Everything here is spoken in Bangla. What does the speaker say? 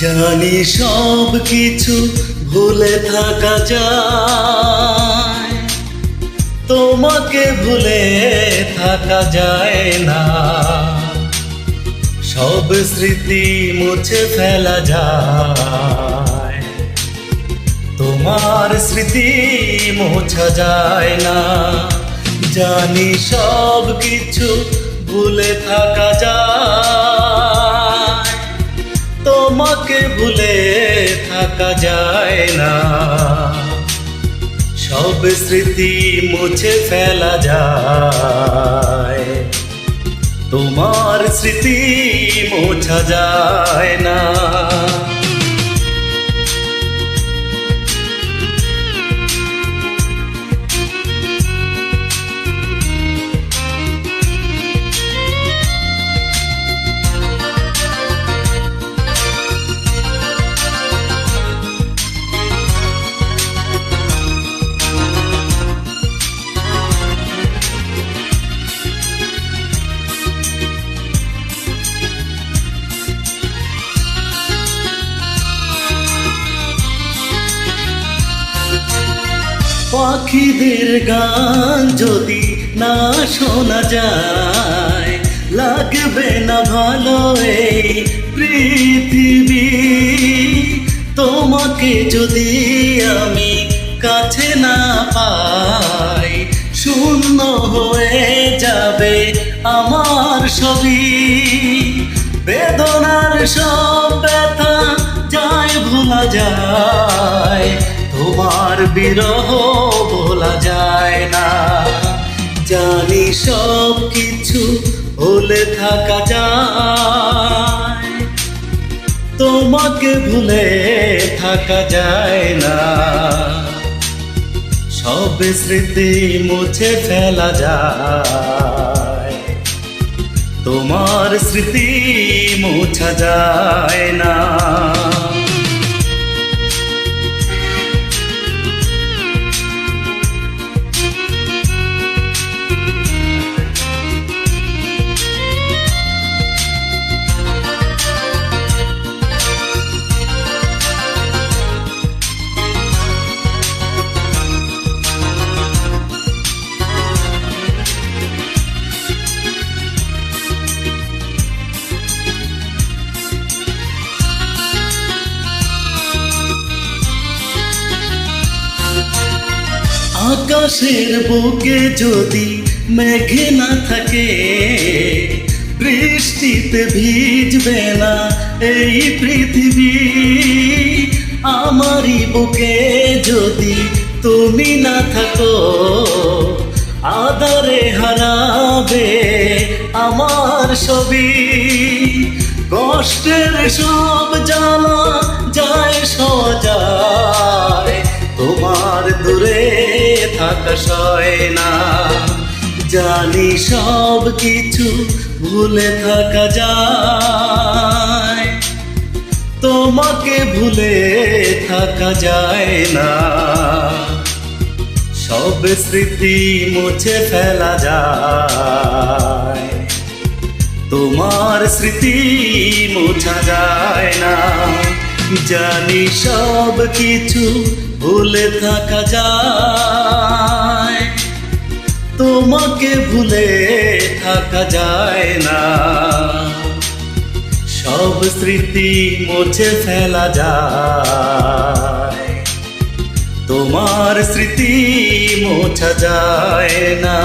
জানি সব কিছু ভুলে থাকা যায়, তোমাকে ভুলে থাকা যায় না। সব স্মৃতি মুছে ফেলা যায়, তোমার স্মৃতি মোছা যায় না। জানি সব কিছু ভুলে থাকা যায়, তোমাকে ভুলে থাকা যায় না। সব স্মৃতি মুছে ফেলা যায়, তোমার স্মৃতি মোছা যায় না। পাখিদের গান যদি না শোনা যায়, লাগবে না ভালো এই পৃথিবী। তোমাকে যদি আমি কাছে না পাই, শূন্য হয়ে যাবে আমার সবই। বেদনার সব ব্যথা যায় ভোলা যায়, তোমার বিরহ ভোলা যায় না। জানি সব কিছু ভুলে থাকা যায়, তোমাকে ভুলে থাকা যায় না। সব স্মৃতি মুছে ফেলা যায়, তোমার স্মৃতি মোছা যায় না। আকাশের বুকে যদি মেঘ না থাকে, বৃষ্টিতে ভিজবে না এই পৃথিবী। আমারই বুকে যদি তুমি না থাকো, আধারে হারাবে আমার ছবি। কষ্টের সব জ্বালা যায় সওয়া যায়, তোমার দূরে থাকা সয় না। জানি সব কিছু ভুলে থাকা যায়, তোমাকে ভুলে থাকা যায় না। সব স্মৃতি মুছে ফেলা যায়, তোমার স্মৃতি মোছা যায় না। জানি সব কিছু ভুলে থাকা যায়, তোমাকে ভুলে থাকা যায় না। সব স্মৃতি মুছে ফেলা যায়, তোমার স্মৃতি মোছা যায় না।